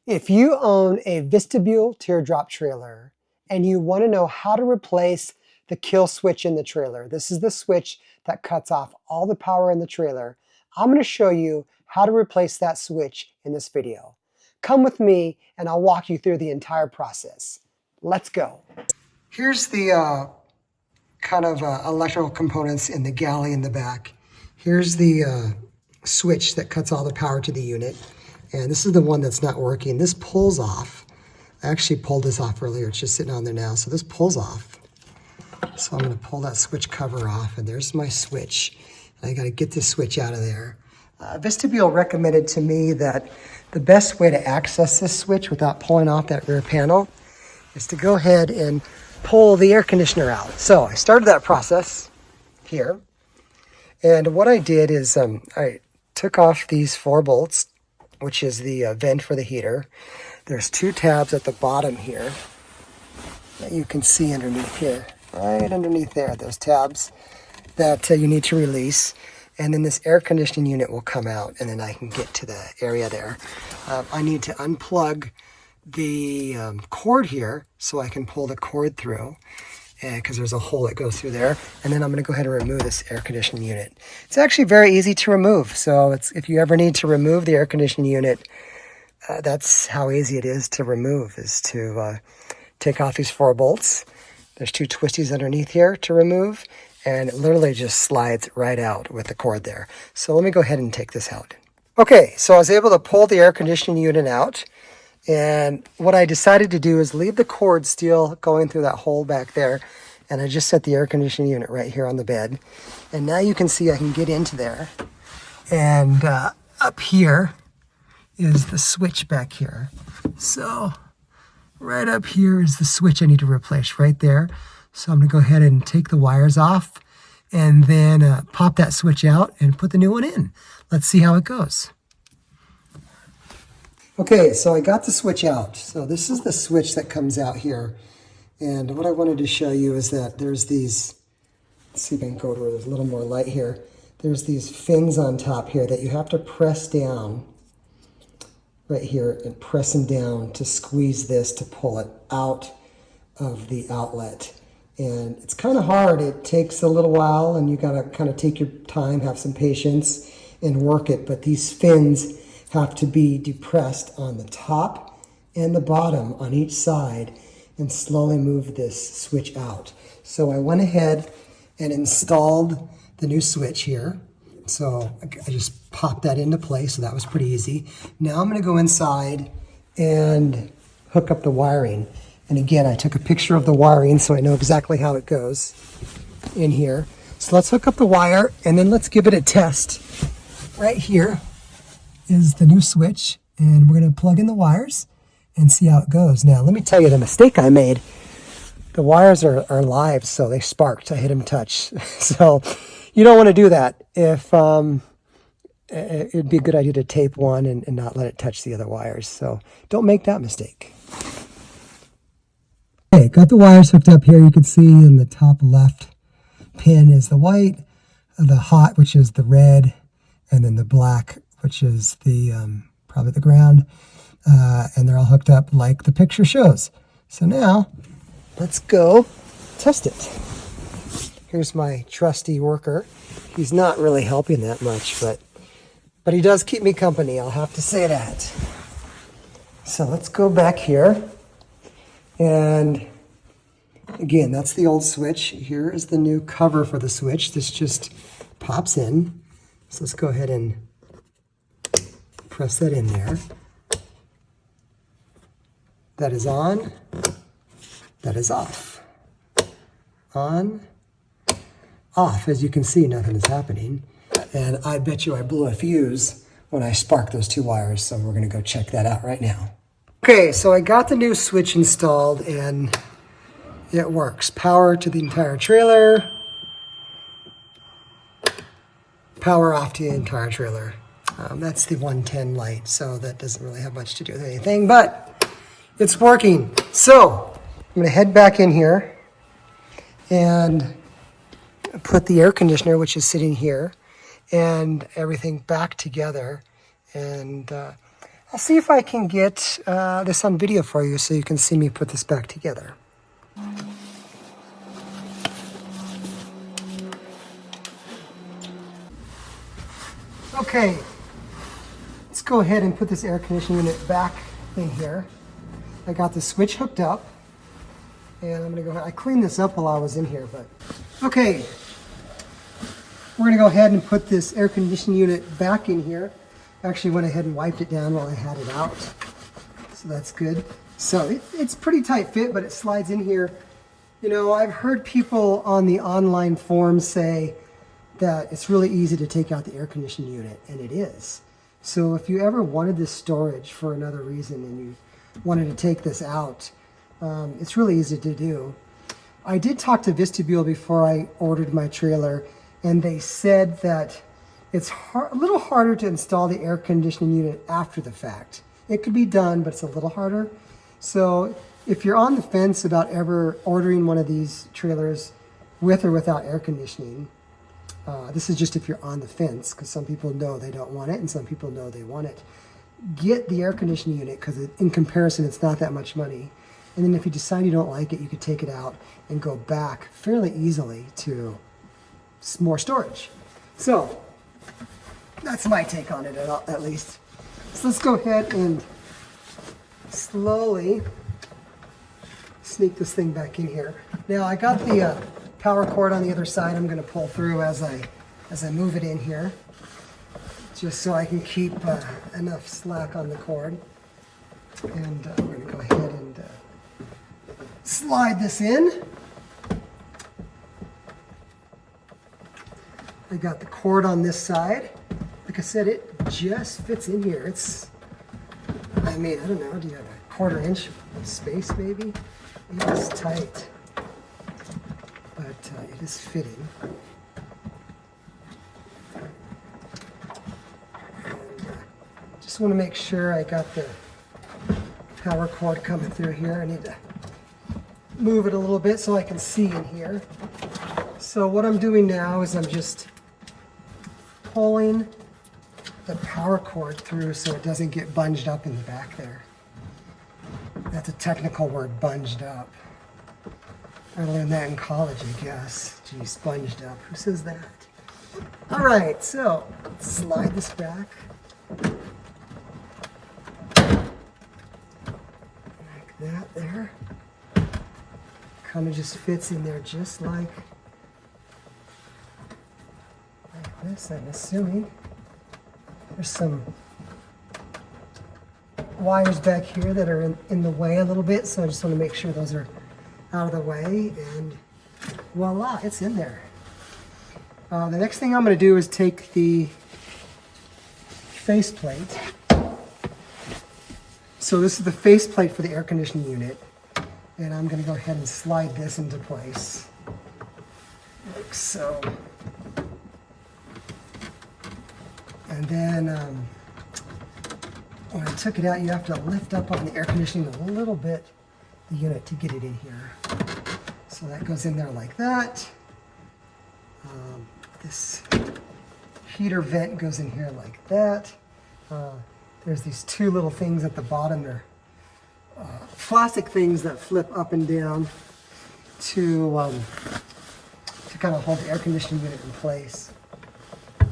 If you own a Vistabule Teardrop trailer and you want to know how to replace the kill switch in the trailer, this is the switch that cuts off all the power in the trailer. I'm going to show you how to replace that switch in this video. Come with me and I'll walk you through the entire process. Let's go. Here's the electrical components in the galley in the back. Here's the switch that cuts all the power to the unit. And this is the one that's not working. This pulls off. I actually pulled this off earlier. It's just sitting on there now. So this pulls off. So I'm going to pull that switch cover off. And there's my switch. I got to get this switch out of there. Vistabule recommended to me that the best way to access this switch without pulling off that rear panel is to go ahead and pull the air conditioner out. So I started that process here. And what I did is I took off these 4 bolts, which is the vent for the heater. There's 2 tabs at the bottom here that you can see underneath here, right underneath there, those tabs that you need to release. And then this air conditioning unit will come out, and then I can get to the area there. I need to unplug the cord here so I can pull the cord through, because there's a hole that goes through there. And then I'm going to go ahead and remove this air conditioning unit. It's actually very easy to remove. So if you ever need to remove the air conditioning unit, that's how easy it is to remove, is to take off these 4 bolts. There's 2 twisties underneath here to remove, and it literally just slides right out with the cord there. So let me go ahead and take this out. Okay, so I was able to pull the air conditioning unit out. And what I decided to do is leave the cord still going through that hole back there. And I just set the air conditioning unit right here on the bed. And now you can see I can get into there. And up here is the switch back here. So right up here is the switch I need to replace right there. So I'm going to go ahead and take the wires off and then pop that switch out and put the new one in. Let's see how it goes. Okay, so I got the switch out. So this is the switch that comes out here. And what I wanted to show you is that there's these, let's see if I can go to where there's a little more light here. There's these fins on top here that you have to press down right here and press them down to squeeze this to pull it out of the outlet. And it's kind of hard. It takes a little while and you got to kind of take your time, have some patience and work it. But these fins have to be depressed on the top and the bottom on each side and slowly move this switch out. So I went ahead and installed the new switch here. So I just popped that into place, so that was pretty easy. Now I'm going to go inside and hook up the wiring. And again, I took a picture of the wiring so I know exactly how it goes in here. So let's hook up the wire and then let's give it a test. Right here is the new switch, and we're going to plug in the wires and see how it goes. Now, let me tell you the mistake I made. The wires are live, so they sparked. I hit them touch. So you don't want to do that. If it'd be a good idea to tape one and not let it touch the other wires. So don't make that mistake. Okay, got the wires hooked up here. You can see in the top left pin is the white, the hot, which is the red, and then the black, which is the probably the ground, and they're all hooked up like the picture shows. So now let's go test it. Here's my trusty worker. He's not really helping that much, but he does keep me company, I'll have to say that. So let's go back here, and again, that's the old switch. Here is the new cover for the switch. This just pops in. So let's go ahead and press that in there. That is on. That is off. On. Off. As you can see, nothing is happening. And I bet you I blew a fuse when I sparked those 2 wires. So we're going to go check that out right now. Okay, so I got the new switch installed and it works. Power to the entire trailer. Power off to the entire trailer. That's the 110 light, so that doesn't really have much to do with anything, but it's working. So I'm going to head back in here and put the air conditioner, which is sitting here, and everything back together. And I I'll see if I can get this on video for you so you can see me put this back together. Okay, let's go ahead and put this air conditioning unit back in here. I got the switch hooked up, and I'm gonna go ahead. I cleaned this up while I was in here, but okay. We're gonna go ahead and put this air conditioning unit back in here. Actually went ahead and wiped it down while I had it out, so that's good. So it's pretty tight fit, but it slides in here. You know, I've heard people on the online forums say that it's really easy to take out the air conditioning unit, and it is. So if you ever wanted this storage for another reason and you wanted to take this out, it's really easy to do. I did talk to Vistabule before I ordered my trailer, and they said that it's a little harder to install the air conditioning unit after the fact. It could be done, but it's a little harder. So if you're on the fence about ever ordering one of these trailers with or without air conditioning, this is just if you're on the fence, because some people know they don't want it and some people know they want it. Get the air conditioning unit, because in comparison it's not that much money. And then if you decide you don't like it, you could take it out and go back fairly easily to more storage. So that's my take on it at least. So let's go ahead and slowly sneak this thing back in here. Now I got the power cord on the other side. I'm going to pull through as I move it in here, just so I can keep enough slack on the cord. And we're going to go ahead and slide this in. I got the cord on this side. Like I said, it just fits in here. It's, I mean, I don't know, do you have a 1/4 inch of space maybe? It is tight, but it is fitting. And, just want to make sure I got the power cord coming through here. I need to move it a little bit so I can see in here. So what I'm doing now is I'm just pulling the power cord through so it doesn't get bunged up in the back there. That's a technical word, bunged up. I learned that in college, I guess. Geez, bunged up. Who says that? All right, so slide this back. Like that there. Kind of just fits in there just like this, I'm assuming. There's some wires back here that are in the way a little bit, so I just want to make sure those are out of the way, and voila, it's in there. The next thing I'm going to do is take the faceplate. So this is the faceplate for the air conditioning unit, and I'm going to go ahead and slide this into place, like so. And then when I took it out, you have to lift up on the air conditioning a little bit, the unit, to get it in here. So that goes in there like that. This heater vent goes in here like that. There's these two little things at the bottom. They're plastic things that flip up and down to kind of hold the air conditioning unit in place.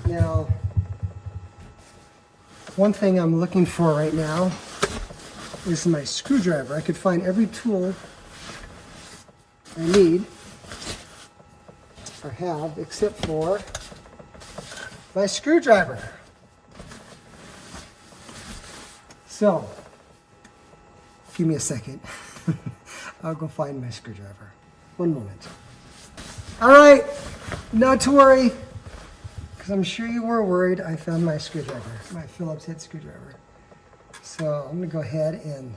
Now, one thing I'm looking for right now is my screwdriver. I could find every tool I need or have except for my screwdriver. So, give me a second. I'll go find my screwdriver. One moment. All right, not to worry, because I'm sure you were worried. I found my screwdriver, my Phillips head screwdriver. So I'm going to go ahead and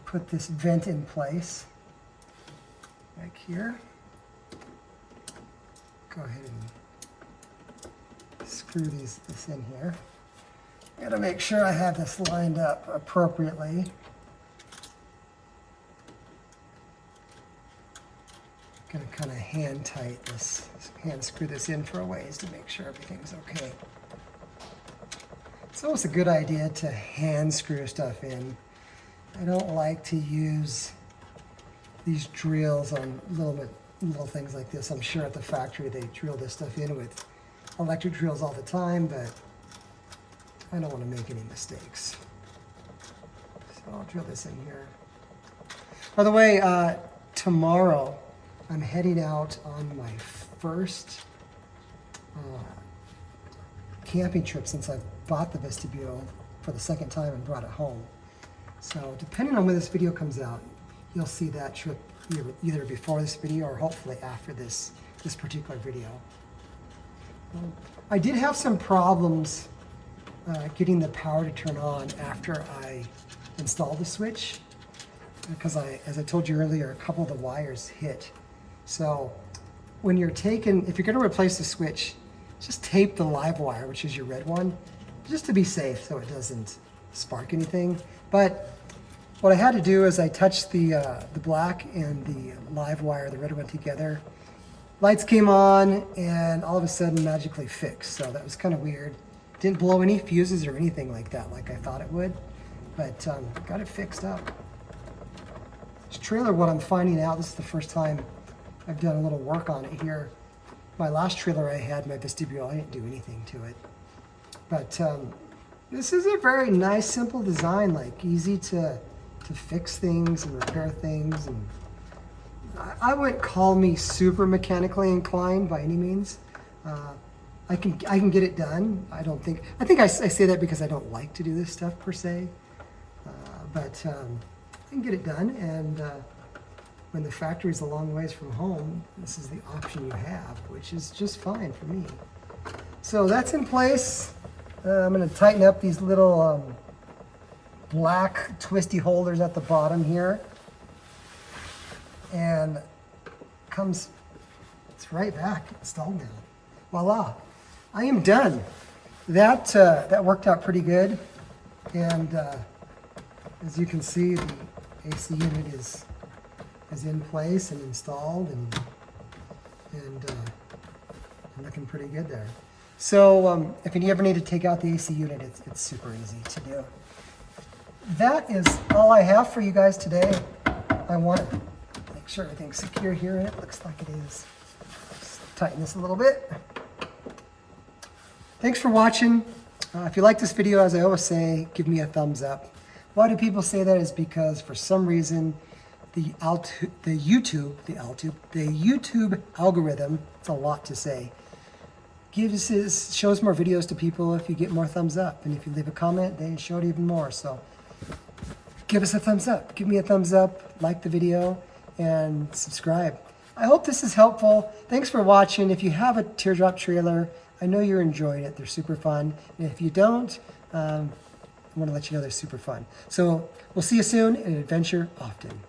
put this vent in place, like here. Go ahead and screw this in here. Got to make sure I have this lined up appropriately. Gonna kind of hand tight this, hand screw this in for a ways to make sure everything's okay. It's always a good idea to hand screw stuff in. I don't like to use these drills on little things like this. I'm sure at the factory they drill this stuff in with electric drills all the time, but I don't want to make any mistakes. So I'll drill this in here. By the way, tomorrow I'm heading out on my first camping trip since I've bought the Vistabule for the second time and brought it home. So depending on when this video comes out, you'll see that trip either before this video or hopefully after this particular video. I did have some problems getting the power to turn on after I installed the switch because as I told you earlier, a couple of the wires hit. So when if you're going to replace the switch, just tape the live wire, which is your red one, just to be safe so it doesn't spark anything. But what I had to do is I touched the black and the live wire, the red one together. Lights came on and all of a sudden magically fixed. So that was kind of weird. Didn't blow any fuses or anything like that like I thought it would, but got it fixed up. This trailer, what I'm finding out, this is the first time I've done a little work on it here. My last trailer I had, my Vistabule, I didn't do anything to it. But this is a very nice, simple design, like easy to fix things and repair things. And I wouldn't call me super mechanically inclined by any means. I can get it done. I think I say that because I don't like to do this stuff per se. But I can get it done, and when the factory's a long ways from home, this is the option you have, which is just fine for me. So that's in place. I'm going to tighten up these little black twisty holders at the bottom here, and it's right back installed now. Voila, I am done. That worked out pretty good, and as you can see, the AC unit is in place and installed, and looking pretty good there. So if you ever need to take out the AC unit, it's super easy to do. That is all I have for you guys today. I want to make sure everything's secure here, and it looks like it is. Just tighten this a little bit. Thanks for watching. If you like this video, as I always say, give me a thumbs up. Why do people say that? Is because for some reason the YouTube algorithm, it's a lot to say, shows more videos to people if you get more thumbs up, and if you leave a comment, they show it even more. So give us a thumbs up, give me a thumbs up, like the video, and subscribe. I hope this is helpful. Thanks for watching. If you have a teardrop trailer, I know you're enjoying it. They're super fun. And if you don't, I want to let you know they're super fun. So we'll see you soon, and adventure often.